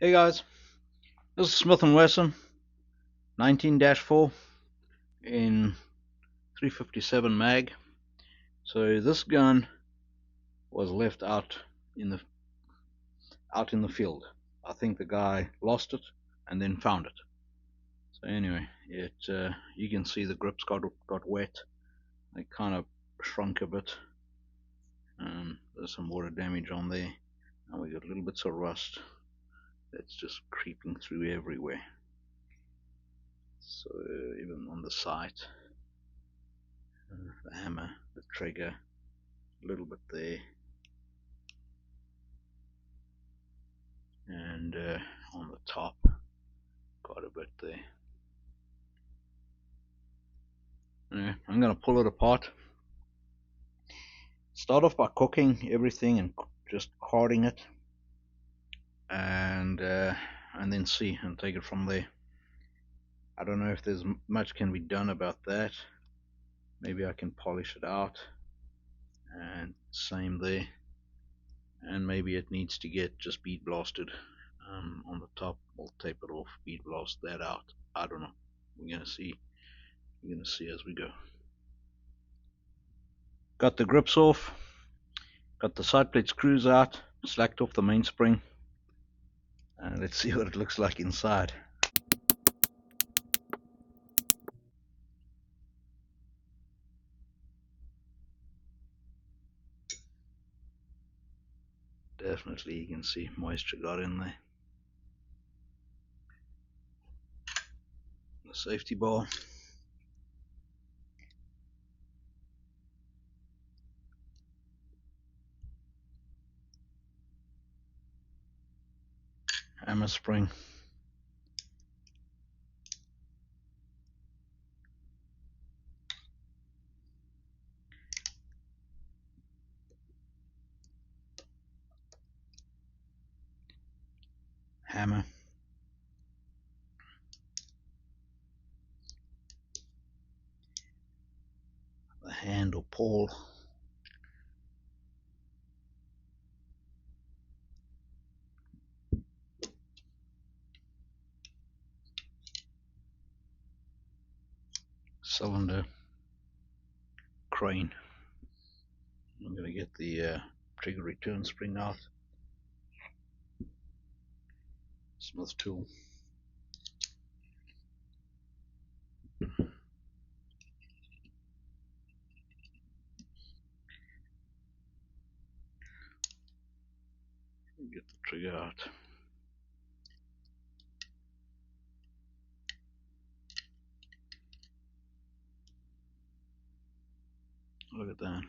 Hey guys, this is Smith & Wesson 19-4 in 357 mag. So this gun was left out in the field. I think the guy lost it and then found it. So anyway, you can see the grips got wet. They kind of shrunk a bit. There's some water damage on there, and we got little bits of rust that's just creeping through everywhere. So even on the sight, the hammer, the trigger, a little bit there, and on the top, quite a bit there. Anyway, I'm going to pull it apart. Start off by cooking everything and just carding it, and then see and take it from there. I don't know if there's much can be done about that. Maybe I can polish it out, and same there. And maybe it needs to get just bead blasted on the top. We'll tape it off, bead blast that out. I don't know. We're gonna see. We're gonna see as we go. Got the grips off. Got the side plate screws out. Slacked off the mainspring. And let's see what it looks like inside. Definitely you can see moisture got in there. The safety bar. Hammer spring. Hammer. The handle pawl. Cylinder. Crane. I'm going to get the trigger return spring out. Smith tool. Get the trigger out. Look at that.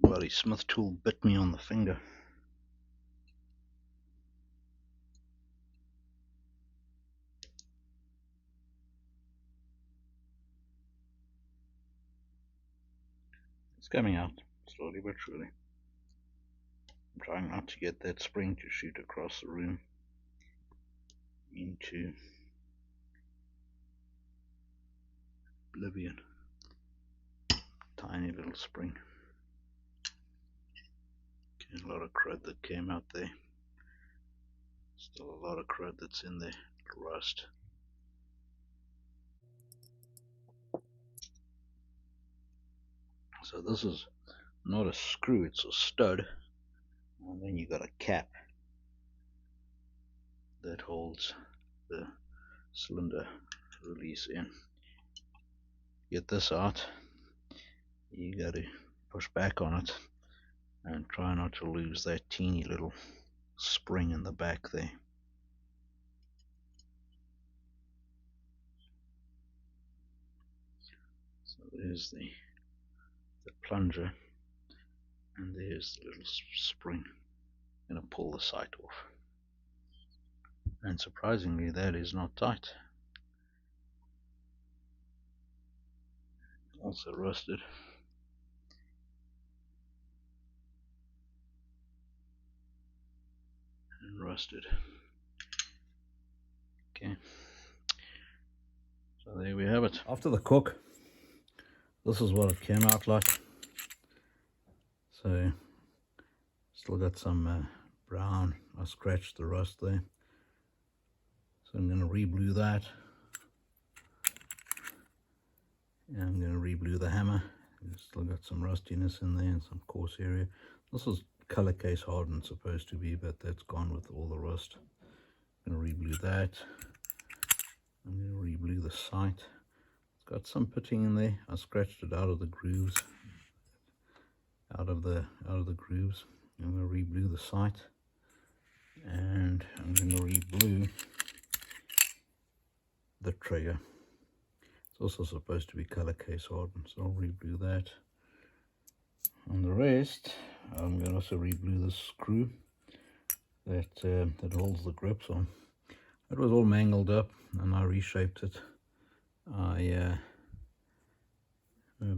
Bloody Smith tool bit me on the finger. It's coming out slowly but surely. I'm trying not to get that spring to shoot across the room into oblivion. Tiny little spring. Okay, a lot of crud that came out there. Still a lot of crud that's in there. Rust. So this is not a screw, it's a stud. And then you got a cap that holds the cylinder release in. Get this out. You got to push back on it and try not to lose that teeny little spring in the back there. So there's the plunger, and there's the little spring. I'm going to pull the sight off, and surprisingly that is not tight. Also rusted. And rusted. Okay, so there we have it. After the cook, this is what it came out like. So still got some brown. I scratched the rust there. So I'm going to re-blue that. And I'm going to re-blue the hammer. It's still got some rustiness in there and some coarse area. This is color case hardened supposed to be, but that's gone with all the rust. I'm going to re-blue that. I'm going to re-blue the sight. It's got some pitting in there. I scratched it out of the grooves. Out of the grooves. I'm going to re-blue the sight. And I'm going to re-blue the trigger. It's also supposed to be color case hardened, so I'll re-blue that. On the rest, I'm going to also re-blue the screw that holds the grips on. It was all mangled up, and I reshaped it. I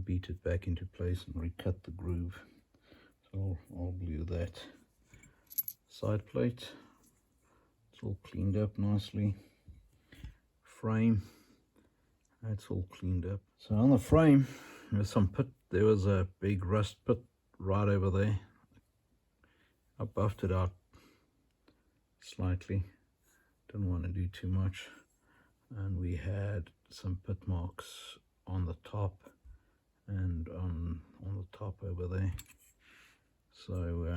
beat it back into place and recut the groove. So I'll blue that. Side plate, it's all cleaned up nicely. Frame, that's all cleaned up. So on the frame, there's some pit. There was a big rust pit right over there. I buffed it out slightly. Didn't want to do too much. And we had some pit marks on the top and on the top over there. So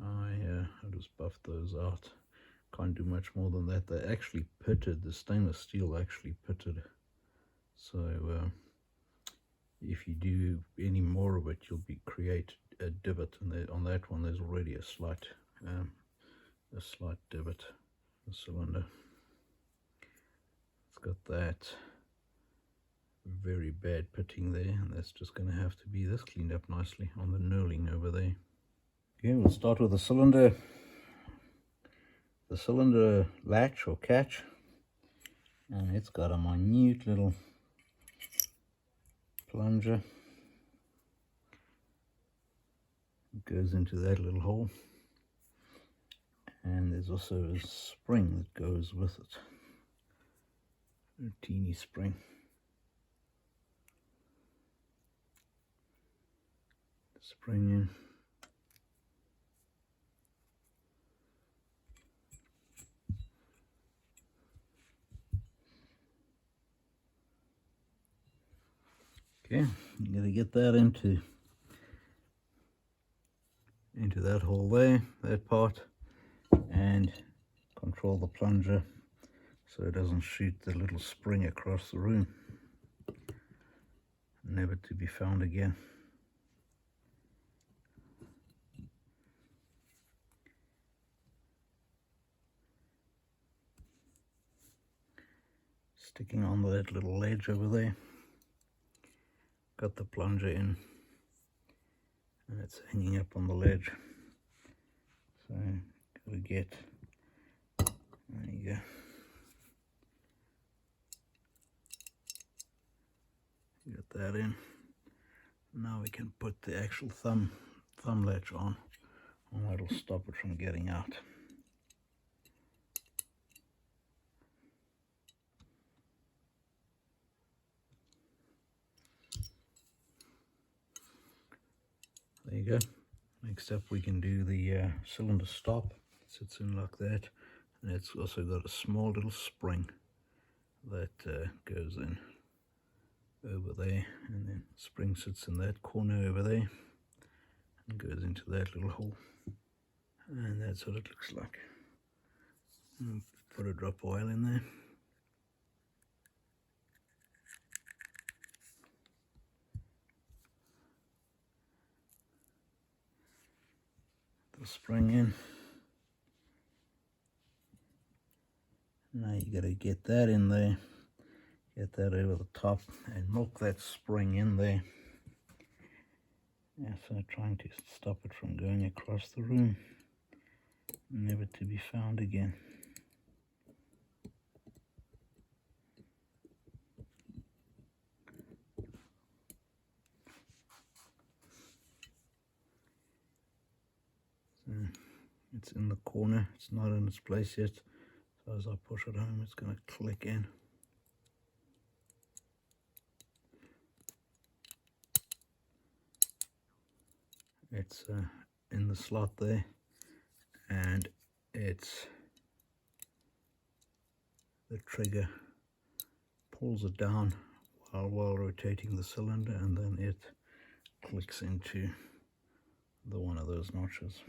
I just buffed those out. Can't do much more than that. They actually pitted. The stainless steel actually pitted. So if you do any more of it, you'll create a divot, and on that one there's already a slight divot. The cylinder. It's got that very bad pitting there, and that's just going to have to be this cleaned up nicely on the knurling over there. Okay, we'll start with the cylinder. The cylinder latch or catch, and it's got a minute little plunger. It goes into that little hole, and there's also a spring that goes with it, a teeny spring. Spring in. Okay, you gotta get that into that hole there, that part, and control the plunger so it doesn't shoot the little spring across the room. Never to be found again. Sticking on that little ledge over there. Got the plunger in, and it's hanging up on the ledge. So gotta get, there you go. Get that in. Now we can put the actual thumb latch on, and that'll stop it from getting out. There you go. Next up we can do the cylinder stop. It sits in like that, and it's also got a small little spring that goes in over there, and then spring sits in that corner over there and goes into that little hole, and that's what it looks like. I'll put a drop of oil in there. The spring in. Now you got to get that in there, get that over the top, and milk that spring in there. Yeah, so trying to stop it from going across the room, never to be found again. So it's in the corner, it's not in its place yet, so as I push it home it's going to click in. It's in the slot there, and it's the trigger pulls it down while rotating the cylinder, and then it clicks into the one of those notches.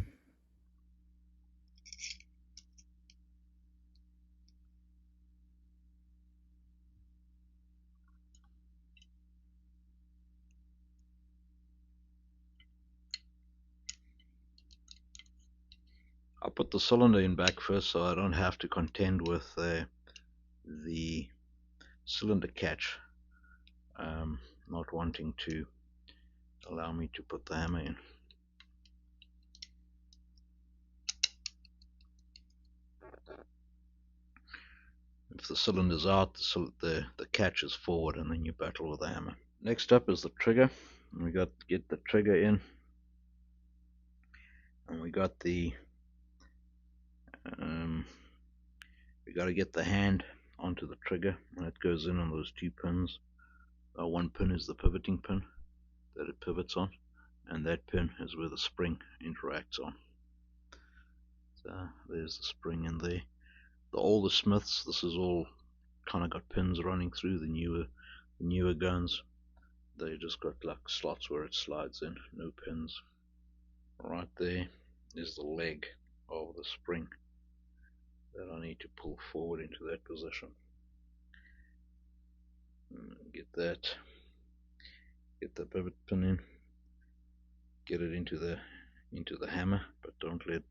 I'll put the cylinder in back first so I don't have to contend with the cylinder catch not wanting to allow me to put the hammer in. If the cylinder's out, the catch is forward, and then you battle with the hammer. Next up is the trigger. We got to get the trigger in, and we got we got to get the hand onto the trigger, and it goes in on those two pins. One pin is the pivoting pin that it pivots on, and that pin is where the spring interacts on. So there's the spring in there. The older Smiths, this is all kind of got pins running through. The newer guns, they just got like slots where it slides in, no pins. Right there is the leg of the spring that I need to pull forward into that position. Get the pivot pin in, get it into the hammer, but don't let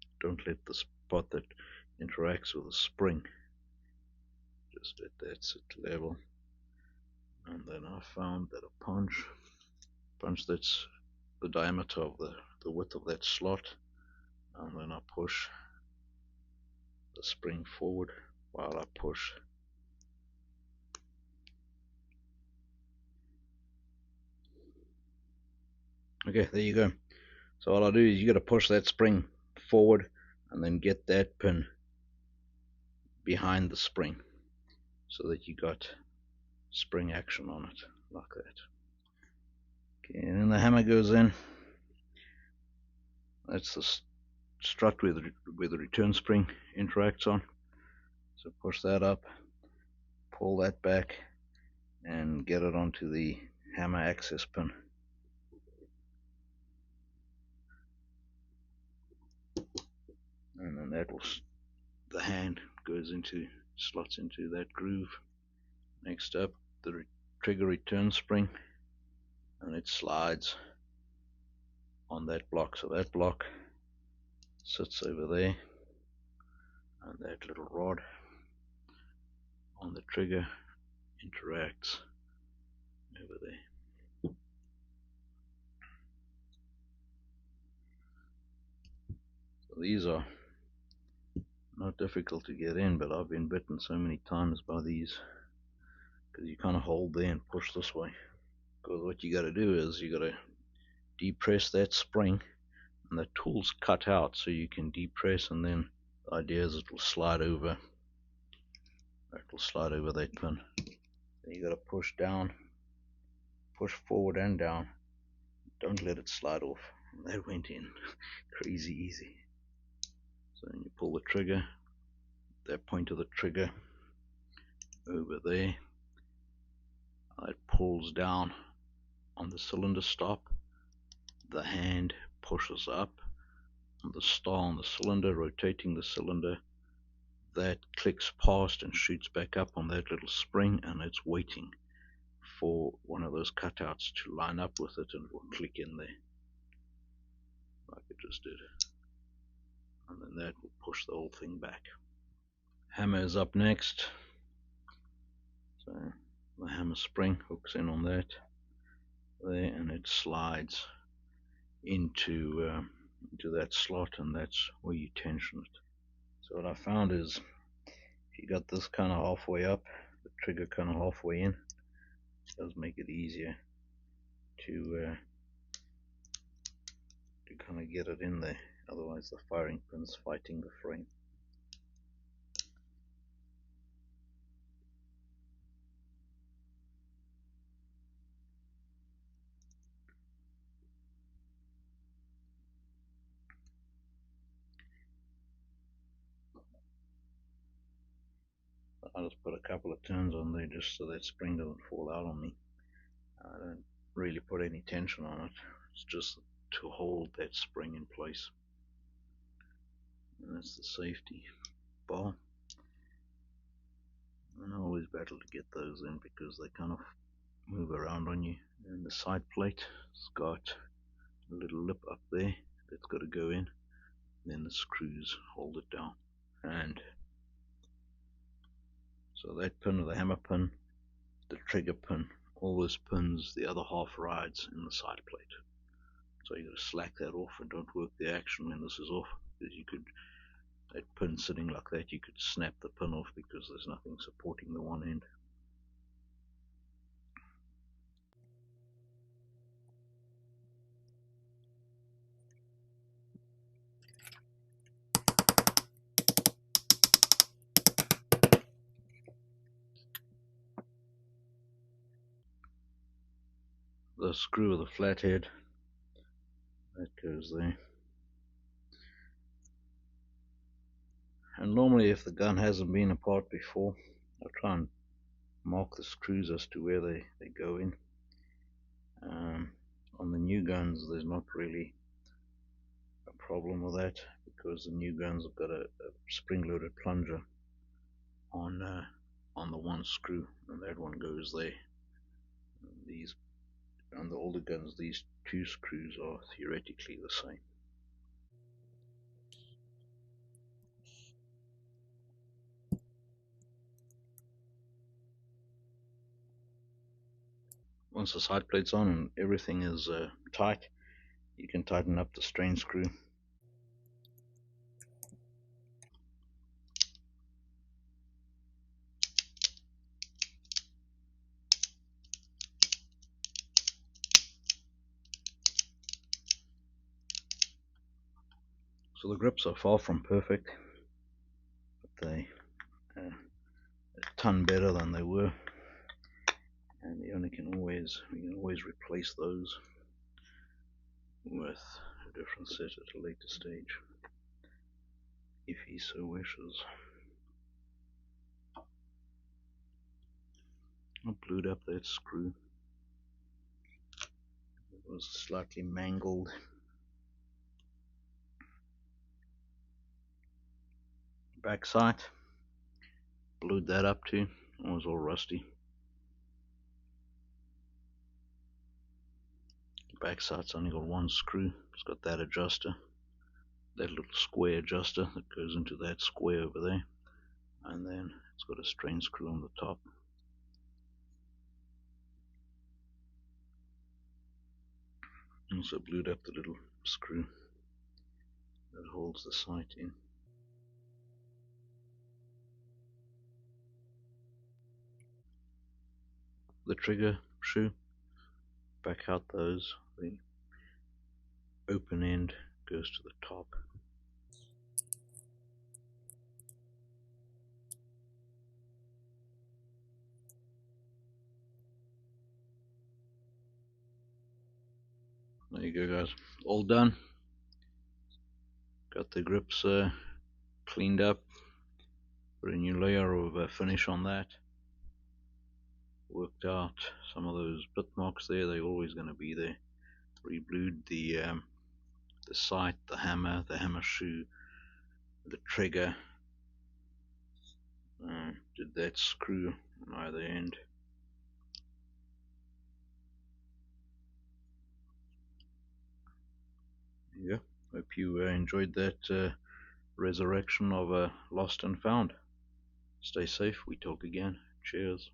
the spot that interacts with the spring, just let that sit level. And then I found that a punch that's the diameter of the width of that slot, and then I push the spring forward while I push. Okay, there you go. So all I do is you got to push that spring forward and then get that pin behind the spring so that you got spring action on it like that. Okay, and then the hammer goes in. That's the strut where the return spring interacts on. So push that up, pull that back, and get it onto the hammer access pin. And then the hand slots into that groove. Next up, the trigger return spring, and it slides on that block. So that block sits over there, and that little rod on the trigger interacts over there. So these are not difficult to get in, but I've been bitten so many times by these because you kind of hold there and push this way. Because what you got to do is you got to depress that spring, and the tool's cut out so you can depress, and then the idea is it will slide over. It will slide over that pin. Then you got to push down, push forward and down. Don't let it slide off. And that went in crazy easy. So then you pull the trigger, that point of the trigger over there. It pulls down on the cylinder stop. The hand pushes up on the star on the cylinder, rotating the cylinder. That clicks past and shoots back up on that little spring, and it's waiting for one of those cutouts to line up with it, and it will click in there like it just did, and then that will push the whole thing back. Hammer is up next. So the hammer spring hooks in on that there, and it slides into that slot, and that's where you tension it. So what I found is if you got this kind of halfway up, the trigger kind of halfway in, it does make it easier to kind of get it in there. Otherwise the firing pin's fighting the frame. just put a couple of turns on there just so that spring doesn't fall out on me. I don't really put any tension on it. It's just to hold that spring in place. And that's the safety bar. And I always battle to get those in because they kind of move around on you. And the side plate has got a little lip up there that's got to go in. Then the screws hold it down. And so that pin or the hammer pin, the trigger pin, all those pins, the other half rides in the side plate. So you got to slack that off and don't work the action when this is off, because you could, that pin sitting like that, you could snap the pin off because there's nothing supporting the one end. The screw of the flathead, that goes there. And normally if the gun hasn't been apart before, I'll try and mark the screws as to where they go in. On the new guns there's not really a problem with that because the new guns have got a spring-loaded plunger on the one screw, and that one goes there. These, on the older guns, these two screws are theoretically the same. Once the side plate's on and everything is tight, you can tighten up the strain screw. So the grips are far from perfect, but they are a ton better than they were, and we can always replace those with a different set at a later stage, if he so wishes. I glued up that screw. It was slightly mangled. Back sight, glued that up too. It was all rusty. Back sight's only got one screw. It's got that adjuster, that little square adjuster that goes into that square over there, and then it's got a strain screw on the top. Also glued up the little screw that holds the sight in. The trigger shoe, back out those. The open end goes to the top. There you go, guys. All done. Got the grips cleaned up. Put a new layer of finish on that. Worked out some of those bit marks there. They're always going to be there. Reblued the sight, the hammer shoe, the trigger. Did that screw on either end. Yeah, hope you enjoyed that resurrection of a lost and found. Stay safe, we talk again. Cheers.